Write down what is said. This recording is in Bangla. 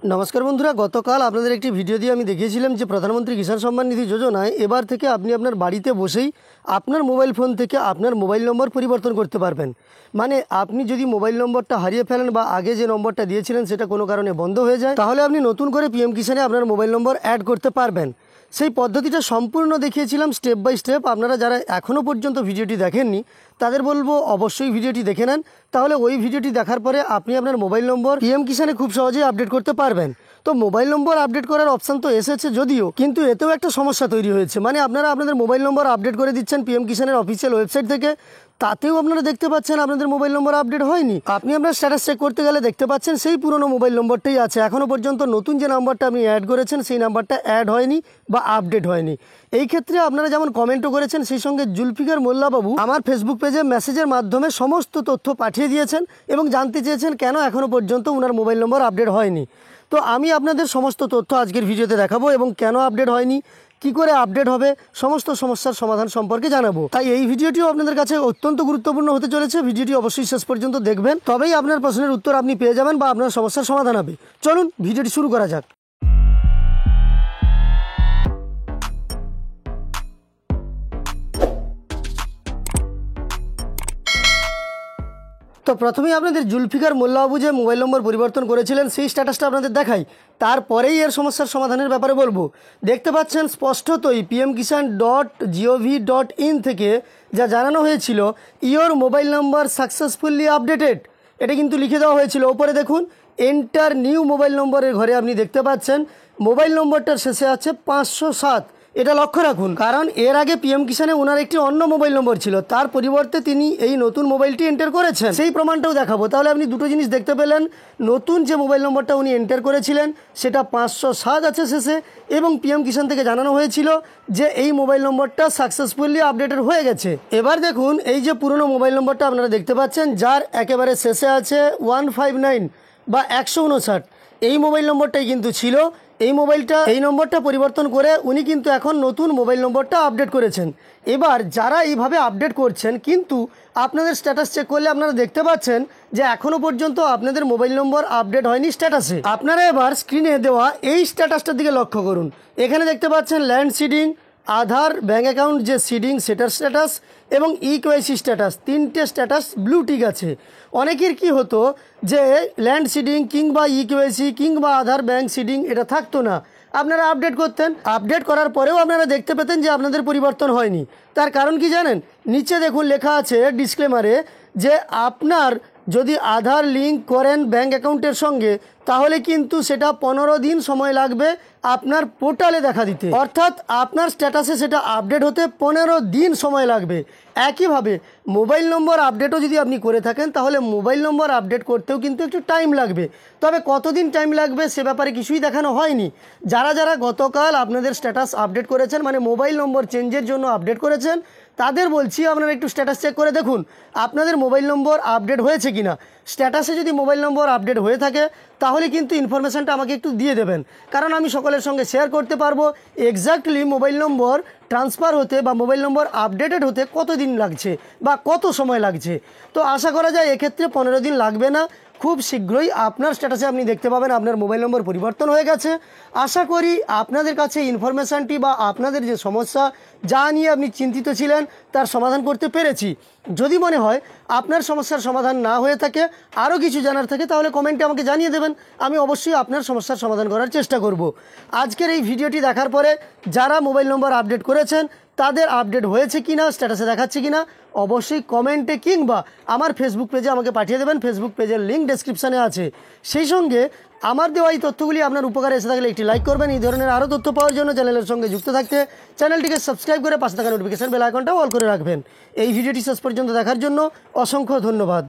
नमस्कार बंधुरा गतकाल आपनादेर एकटी भिडियो दिए आमी देखिएछिलाम जे प्रधानमंत्री किसान सम्मान निधि योजनाय एबार थेके आपनि आपनार बाड़ीते बसेई आपनार मोबाइल फोन थेके आपनार मोबाइल नम्बर परिवर्तन करते पारबेन। माने आपनि यदि मोबाइल नम्बरटा हारिये फेलेन बा आगे जे नम्बरटा दिएछिलेन सेटा कोनो कारणे बन्ध हये जाय ताहले आपनि नतुन करे पीएम किसाने आपनार मोबाइल नम्बर एड करते पारबेन। সেই পদ্ধতিটা সম্পূর্ণ দেখিয়েছিলাম স্টেপ বাই স্টেপ। আপনারা যারা এখনও পর্যন্ত ভিডিওটি দেখেননি তাদের বলবো অবশ্যই ভিডিওটি দেখে নেন, তাহলে ওই ভিডিওটি দেখার পরে আপনি আপনার মোবাইল নম্বর পিএম কিষানে খুব সহজেই আপডেট করতে পারবেন। তো মোবাইল নম্বর আপডেট করার অপশান তো এসেছে যদিও, কিন্তু এতেও একটা সমস্যা তৈরি হয়েছে। মানে আপনারা আপনাদের মোবাইল নম্বর আপডেট করে দিচ্ছেন পিএম কিষানের অফিসিয়াল ওয়েবসাইট থেকে, তাতেও আপনারা দেখতে পাচ্ছেন আপনাদের মোবাইল নম্বর আপডেট হয়নি। আপনি আপনার স্ট্যাটাস চেক করতে গেলে দেখতে পাচ্ছেন সেই পুরনো মোবাইল নম্বরটাই আছে, এখনও পর্যন্ত নতুন যে নাম্বারটা আপনি অ্যাড করেছেন সেই নাম্বারটা অ্যাড হয়নি বা আপডেট হয়নি। এই ক্ষেত্রে আপনারা যেমন কমেন্টও করেছেন, সেই সঙ্গে জুলফিকার মোল্লা বাবু আমার ফেসবুক পেজে মেসেজের মাধ্যমে সমস্ত তথ্য পাঠিয়ে দিয়েছেন এবং জানতে চেয়েছেন কেন এখনও পর্যন্ত ওনার মোবাইল নম্বর আপডেট হয়নি। তো আমি আপনাদের সমস্ত তথ্য আজকের ভিডিওতে দেখাবো এবং কেন আপডেট হয়নি, কি করে আপডেট হবে, সমস্ত সমস্যার সমাধান সম্পর্কে জানাবো। তাই এই ভিডিওটিও আপনাদের কাছে অত্যন্ত গুরুত্বপূর্ণ হতে চলেছে। ভিডিওটি অবশ্যই শেষ পর্যন্ত দেখবেন, তবেই আপনার প্রশ্নের উত্তর আপনি পেয়ে যাবেন বা আপনার সমস্যার সমাধান হবে। চলুন ভিডিওটি শুরু করা যাক। তো প্রথমেই আপনাদের জুলফিকার মোল্লা বাবু যে মোবাইল নম্বর পরিবর্তন করেছিলেন সেই স্ট্যাটাসটা আপনাদের দেখাই, তারপরেই এর সমস্যার সমাধানের ব্যাপারে বলবো। দেখতে পাচ্ছেন স্পষ্টতই pmkisan.gov.in থেকে যা জানানো হয়েছিল your mobile number successfully updated, এটা কিন্তু লিখে দেওয়া হয়েছিল। ওপরে দেখুন এন্টার নিউ মোবাইল নম্বরের ঘরে আপনি দেখতে পাচ্ছেন মোবাইল নম্বরটার শেষে আছে 507। এটা লক্ষ্য রাখুন, কারণ এর আগে পিএম কিষানে ওনার একটি অন্য মোবাইল নম্বর ছিল, তার পরিবর্তে তিনি এই নতুন মোবাইলটি এন্টার করেছেন। সেই প্রমাণটাও দেখাবো। তাহলে আপনি দুটো জিনিস দেখতে পেলেন, নতুন যে মোবাইল নম্বরটা উনি এন্টার করেছিলেন সেটা 507 আছে শেষে, এবং পিএম কিষান থেকে জানানো হয়েছিল যে এই মোবাইল নম্বরটা সাকসেসফুলি আপডেটেড হয়ে গেছে। এবার দেখুন এই যে পুরনো মোবাইল নম্বরটা আপনারা দেখতে পাচ্ছেন যার একেবারে শেষে আছে 159 বা 159, এই মোবাইল নম্বরটাই কিন্তু ছিল। এই নম্বরটা পরিবর্তন করে উনি কিন্তু এখন নতুন মোবাইল নম্বরটা আপডেট করেছেন। এবার যারা এইভাবে আপডেট করছেন কিন্তু আপনাদের স্ট্যাটাস চেক করলে আপনারা দেখতে পাচ্ছেন যে এখনও পর্যন্ত আপনাদের মোবাইল নম্বর আপডেট হয়নি স্ট্যাটাসে। আপনারা এবার স্ক্রিনে দেওয়া এই স্ট্যাটাসটার দিকে লক্ষ্য করুন। এখানে দেখতে পাচ্ছেন ল্যান্ড সিডিং, আধার, ব্যাঙ্ক অ্যাকাউন্ট যে সিডিং সেটার স্ট্যাটাস এবং ইকেওয়াইসি স্ট্যাটাস, তিনটে স্ট্যাটাস ব্লু টিক আছে। অনেকের কি হতো যে ল্যান্ড সিডিং কিংবা ইকেওয়াইসি কিংবা আধার ব্যাঙ্ক সিডিং এটা থাকতো না, আপনারা আপডেট করতেন। আপডেট করার পরেও আপনারা দেখতে পেতেন যে আপনাদের পরিবর্তন হয়নি। তার কারণ কি জানেন? নিচে দেখুন লেখা আছে ডিসক্লেমারে যে আপনার যদি আধার লিঙ্ক করেন ব্যাঙ্ক অ্যাকাউন্টের সঙ্গে তাহলে কিন্তু সেটা 15 দিন সময় লাগবে আপনার পোর্টালে দেখা দিতে, অর্থাৎ আপনার স্ট্যাটাসে সেটা আপডেট হতে 15 দিন সময় লাগবে। একইভাবে মোবাইল নম্বর আপডেটও যদি আপনি করে থাকেন তাহলে মোবাইল নম্বর আপডেট করতেও কিন্তু একটু টাইম লাগবে, তবে কতদিন টাইম লাগবে সে ব্যাপারে কিছুই দেখানো হয়নি। যারা যারা গতকাল আপনাদের স্ট্যাটাস আপডেট করেছেন, মানে মোবাইল নম্বর চেঞ্জের জন্য আপডেট করেছেন, তাদের বলছি আপনারা একটু স্ট্যাটাস চেক করে দেখুন আপনাদের মোবাইল নম্বর আপডেট হয়েছে কিনা। স্ট্যাটাসে যদি মোবাইল নম্বর আপডেট হয়ে থাকে তাহলে কিন্তু ইনফরমেশানটা আমাকে একটু দিয়ে দেবেন, কারণ আমি সকলের সঙ্গে শেয়ার করতে পারবো এক্স্যাক্টলি মোবাইল নম্বর ট্রান্সফার হতে বা মোবাইল নম্বর আপডেটেড হতে কত দিন লাগছে বা কত সময় লাগছে। তো আশা করা যায় এক্ষেত্রে 15 দিন লাগবে না, খুব শীঘ্রই আপনার স্ট্যাটাসে আপনি দেখতে পাবেন আপনার মোবাইল নম্বর পরিবর্তন হয়ে গেছে। আশা করি আপনাদের কাছে ইনফরমেশানটি বা আপনাদের যে সমস্যা যা নিয়ে আপনি চিন্তিত ছিলেন তার সমাধান করতে পেরেছি। যদি মনে হয় আপনার সমস্যার সমাধান না হয়ে থাকে, আরও কিছু জানার থাকে, তাহলে কমেন্টে আমাকে জানিয়ে দেবেন, আমি অবশ্যই আপনার সমস্যার সমাধান করার চেষ্টা করব। আজকের এই ভিডিওটি দেখার পরে যারা মোবাইল নম্বর আপডেট করেছেন তাদের আপডেট হয়েছে কিনা, স্ট্যাটাসে দেখাচ্ছে কিনা, অবশ্যই কমেন্টে কিংবা আমার ফেসবুক পেজে আমাকে পাঠিয়ে দেবেন। ফেসবুক পেজের লিঙ্ক ডেসক্রিপশানে আছে। সেই সঙ্গে আমার দেওয়া এই তথ্যগুলি আপনার উপকারে এসে থাকলে একটি লাইক করবেন। এই ধরনের আরও তথ্য পাওয়ার জন্য চ্যানেলের সঙ্গে যুক্ত থাকতে চ্যানেলটিকে সাবস্ক্রাইব করে পাশে থাকা নোটিফিকেশন বেল আইকনটাও অল করে রাখবেন। এই ভিডিওটি শেষ পর্যন্ত দেখার জন্য অসংখ্য ধন্যবাদ।